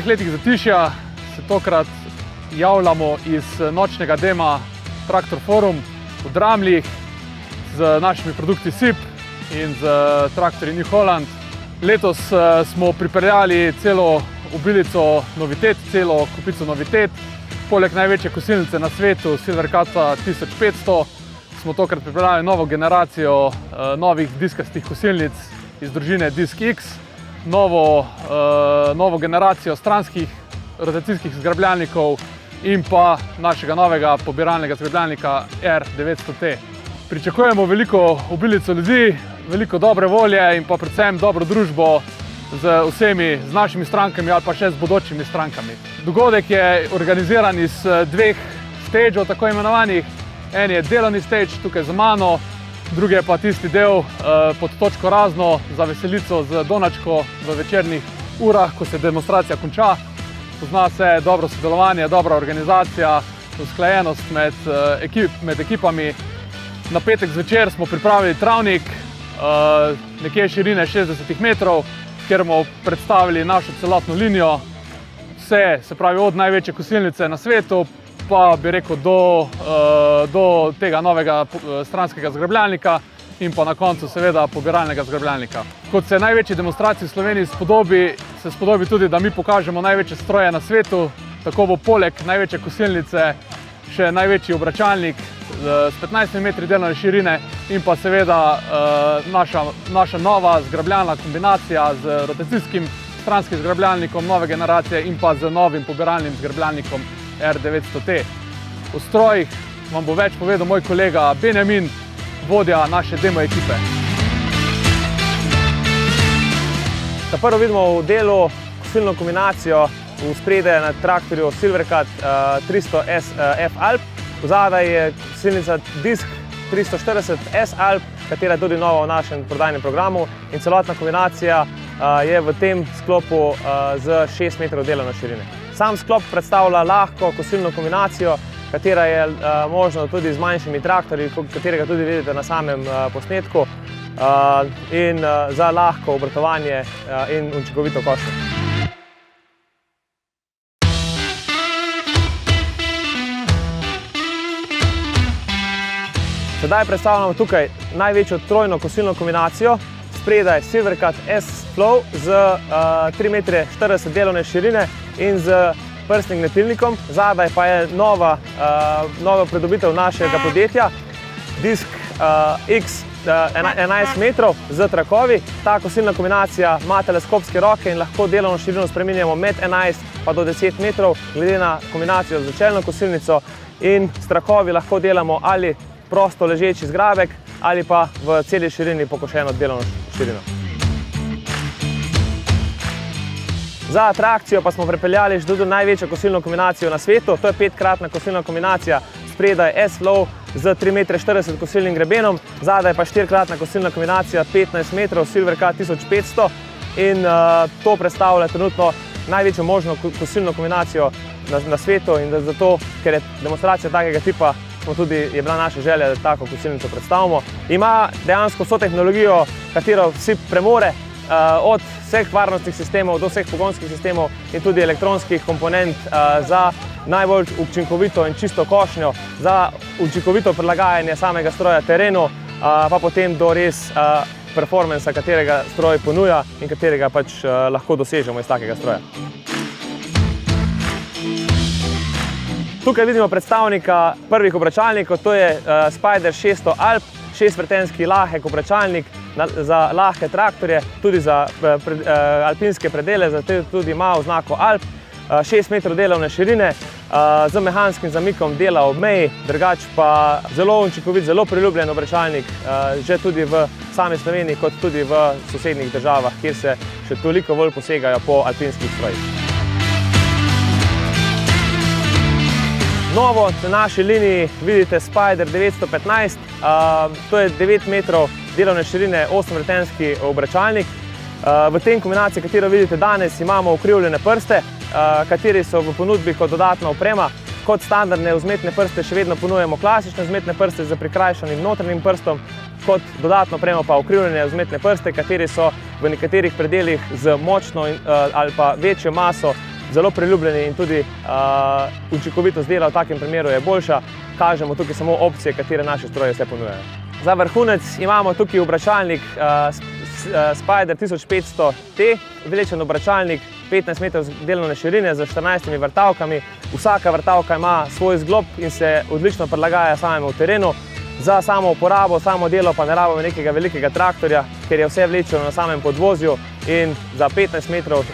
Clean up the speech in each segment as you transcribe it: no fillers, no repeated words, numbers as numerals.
dveh letih zatišja se tokrat javljamo iz nočnega dema Traktor Forum v Dramljih z našimi produkti SIP in z traktorji New Holland. Letos smo pripeljali celo obilico novitet, celo kupico novitet. Poleg največje kosilnice na svetu, Silvercata 1500, smo tokrat pripeljali novo generacijo novih diskastih kosilnic iz družine Disk X, novo generacijo stranskih rotacijskih zgrabljalnikov in pa našega novega pobiralnega zgrabljalnika R900T. Pričakujemo veliko obilico ljudi, veliko dobre volje in pa predvsem dobro družbo z vsemi, z našimi strankami ali pa še z bodočimi strankami. Dogodek je organiziran iz dveh stageov, tako imenovanih. En je delovni stage tukaj za mano, drugi je pa tisti del pod točko razno za veselico z Donačko v večernih urah, ko se demonstracija konča. Pozna se dobro sodelovanje, dobra organizacija, usklajenost med ekipami. Na petek zvečer smo pripravili travnik, nekje širine 60 metrov, kjer bomo predstavili našo celotno linijo. Vse, se pravi od največje kosilnice na svetu, pa bi rekel do tega novega stranskega zgrabljalnika in pa na koncu seveda pobiralnega zgrabljalnika. Kot se največji demonstraciji v Sloveniji se spodobi tudi, da mi pokažemo največje stroje na svetu. Tako bo poleg največje kosilnice še največji obračalnik s 15 metri delovne širine in pa seveda naša nova zgrabljalna kombinacija z rotacijskim stranskim zgrabljalnikom nove generacije in pa z novim pobiralnim zgrabljalnikom R900T. O strojih vam bo več povedal moj kolega Benjamin, vodja naše demo ekipe. Prvo vidimo v delu kosilno kombinacijo v spredje na traktorju Silvercat 300 F Alp. Zadaj je kosilnica Disk 340 S Alp, katera je tudi nova v našem prodajnem programu in celotna kombinacija je v tem sklopu z 6 metrov delovne širine. Sam sklop predstavlja lahko kosilno kombinacijo, katera je možno tudi z manjšimi traktorji, katerega tudi vidite na samem posnetku, in za lahko obratovanje in učinkovito košnjo. Sedaj predstavljamo tukaj največjo trojno kosilno kombinacijo. Spredaj Silvercat S-Flow z 3,40 metre delovne širine in z prstnim gnetilnikom. Zadaj pa je nova pridobitev našega podjetja, Disk X 11 metrov z trakovi. Ta kosilna kombinacija ima teleskopske roke in lahko delovno širino spreminjamo med 11 pa do 10 metrov, glede na kombinacijo z začelno kosilnico, in s trakovi lahko delamo ali prosto ležeči zgrabek ali pa v celi širini pokošeno delovno širino. Za atrakcijo pa smo pripeljali že tudi največjo kosilno kombinacijo na svetu. To je 5-kratna kosilna kombinacija, spredaj S-Flow z 3,40 metre kosilnim grebenom, zadaj pa 4-kratna kosilna kombinacija 15 metrov Silvercat 1500 in to predstavlja trenutno največjo možno kosilno kombinacijo na svetu in zato, ker je demonstracija takega tipa, je bila naša želja, da tako kosilnico predstavimo. Ima dejansko vso tehnologijo, katero vsi premore, od vseh varnostnih sistemov do vseh pogonskih sistemov in tudi elektronskih komponent za najbolj učinkovito in čisto košnjo, za učinkovito prilagajanje samega stroja terenu, pa potem do res performansa, katerega stroj ponuja in katerega pač lahko dosežemo iz takega stroja. Tukaj vidimo predstavnika prvih obračalnikov, to je Spider 600 Alp, 6-vretenski lahek obračalnik za lahke traktorje, tudi za alpinske predele, zato tudi ima oznako Alp, 6 metrov delovne širine, z mehanskim zamikom dela ob meji, drugač pa zelo učinkovit, zelo priljubljen obračalnik, že tudi v sami Sloveniji, kot tudi v sosednjih državah, kjer se še toliko bolj posegajo po alpinskih strojih. Novo na naši liniji vidite Spider 915, to je 9 metrov delovne širine 8-vretenski obračalnik. V tem kombinaciji, katero vidite danes, imamo ukrivljene prste, kateri so v ponudbi kot dodatna oprema. Kot standardne vzmetne prste še vedno ponujemo klasične vzmetne prste z prikrajšanim notranjim prstom, kot dodatno opremo pa ukrivljene vzmetne prste, kateri so v nekaterih predelih z močno ali pa večjo maso zelo priljubljeni in tudi učinkovitost dela v takem primeru je boljša. Kažemo tukaj samo opcije, katere naše stroje vse ponujajo. Za vrhunec imamo tukaj obračalnik Spider 1500T, vlečen obračalnik 15 metrov delovne širine z 14 vrtavkami. Vsaka vrtavka ima svoj zglob in se odlično prilagaja samemu terenu. Za samo uporabo, samo delo pa ne rabimo nekega velikega traktorja, ker je vse vlečeno na samem podvozju in za 15 metrov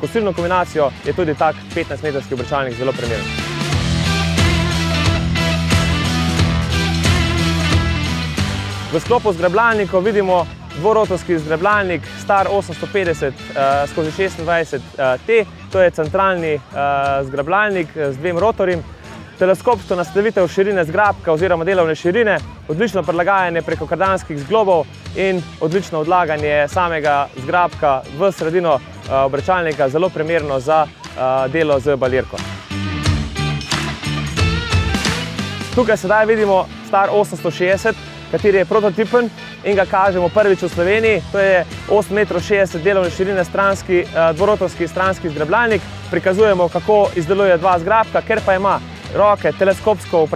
kosilno kombinacijo je tudi tak 15-metrski obračalnik zelo primeren. V sklopu zgrabljalnikov vidimo dvorotorski zgrabljalnik star 850/26T, to je centralni zgrabljalnik z dvema rotorjem. Teleskopsko nastavitev širine zgrabka oziroma delovne širine, odlično prilagajanje preko kardanskih zglobov in odlično odlaganje samega zgrabka v sredino obračalnika, zelo primerno za delo z balirko. Tukaj sedaj vidimo star 860, kateri je prototipen in ga kažemo prvič v Sloveniji. To je 8,60 m delovne širine dvorotorski stranski zgrabljalnik. Prikazujemo, kako izdeluje dva zgrabka, ker pa ima roke teleskopsko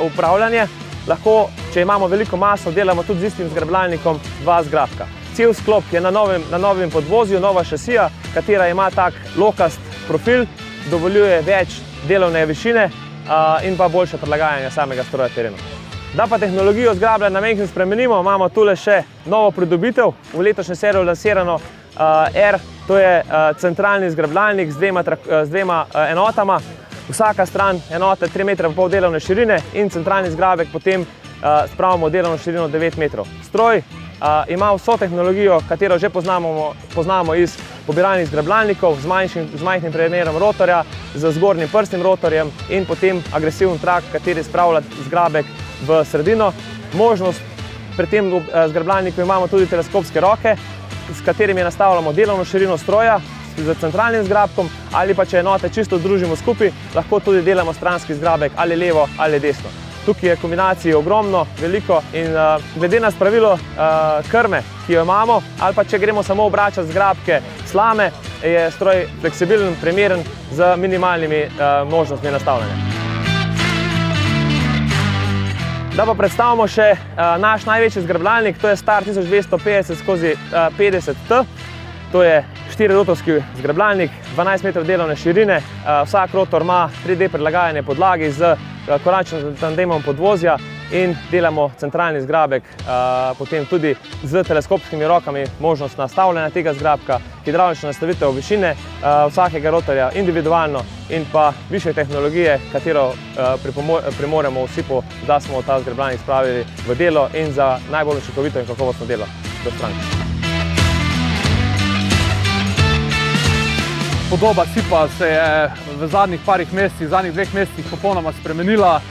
upravljanje. Lahko, če imamo veliko maso, delamo tudi z istim zgrabljalnikom dva zgrabka. Cel sklop je na novem podvozju, nova šasija, katera ima tak lokast profil, dovoljuje več delovne višine in pa boljše prilagajanje samega stroja terenu. Da pa tehnologijo zgrabljanja na majhnem spremenimo, imamo tule še novo pridobitev, v letošnjem seriju lansirano R, to je centralni zgrabljalnik z dvema enotama. Vsaka stran enote 3,5 metra delovne širine in centralni zgrabek potem spravimo delovno širino 9 metrov. Stroj ima vso tehnologijo, katero že poznamo iz pobiralnih zgrabljalnikov, z majhnim premerom rotorja, z zgornjim prstnim rotorjem in potem agresivni trak, kateri spravlja zgrabek v sredino. Možnost pri tem zgrabljalniku imamo tudi teleskopske roke, s katerimi nastavljamo delovno širino stroja z centralnim zgrabkom, ali pa če enote čisto združimo skupaj, lahko tudi delamo stranski zgrabek ali levo ali desno. Tukaj je kombinacij ogromno, veliko in glede na spravilo krme, ki jo imamo, ali pa če gremo samo obračati zgrabke slame, je stroj fleksibilen, primeren z minimalnimi možnostmi nastavljanja. Da pa predstavimo še naš največji zgrabljalnik, to je star 1250/50T. To je 4-rotorski zgrabljalnik, 12 metrov delovne širine. Vsak rotor ima 3D prilagajanje podlagi z koračnim tandemom podvozja in delamo centralni zgrabek, potem tudi z teleskopskimi rokami možnost nastavljanja tega zgrabka, hidravlična nastavitev višine vsakega rotorja individualno in pa višje tehnologije, katero premoremo v SIP-u, da smo ta zgrabljalnik spravili v delo in za najbolj učinkovito in kakovostno delo do stranke. Podoba SIP-a se je v zadnjih parih mesecih, zadnjih 2 mesecih popolnoma spremenila.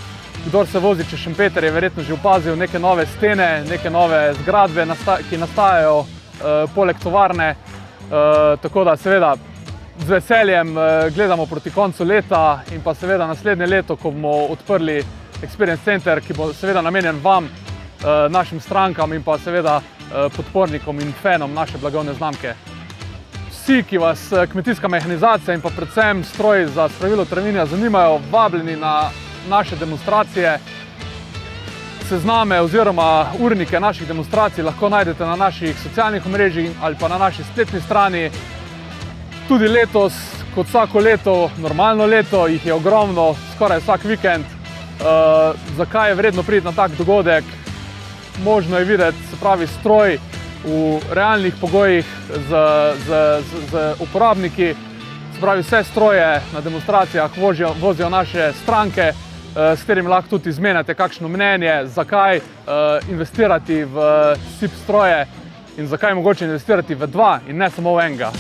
Kdor se vozi čez Šempeter, je verjetno že opazil neke nove stene, neke nove zgradbe, ki nastajajo poleg tovarne. Tako da seveda z veseljem gledamo proti koncu leta in pa seveda naslednje leto, ko bomo odprli Experience Center, ki bo seveda namenjen vam, našim strankam in pa seveda podpornikom in fanom naše blagovne znamke. Vsi, ki vas kmetijska mehanizacija in pa predvsem stroji za spravilo travinja zanimajo, vabljeni na naše demonstracije. Sezname oziroma urnike naših demonstracij lahko najdete na naših socialnih omrežjih ali pa na naši spletni strani. Tudi letos, kot vsako leto, normalno leto, jih je ogromno, skoraj vsak vikend. Zakaj je vredno priti na tak dogodek? Možno je videti, se pravi, stroj v realnih pogojih z uporabniki. Se pravi, vse stroje na demonstracijah vozijo naše stranke, s katerimi lahko tudi izmenjate kakšno mnenje, zakaj investirati v SIP stroje in zakaj mogoče investirati v dva in ne samo v enega.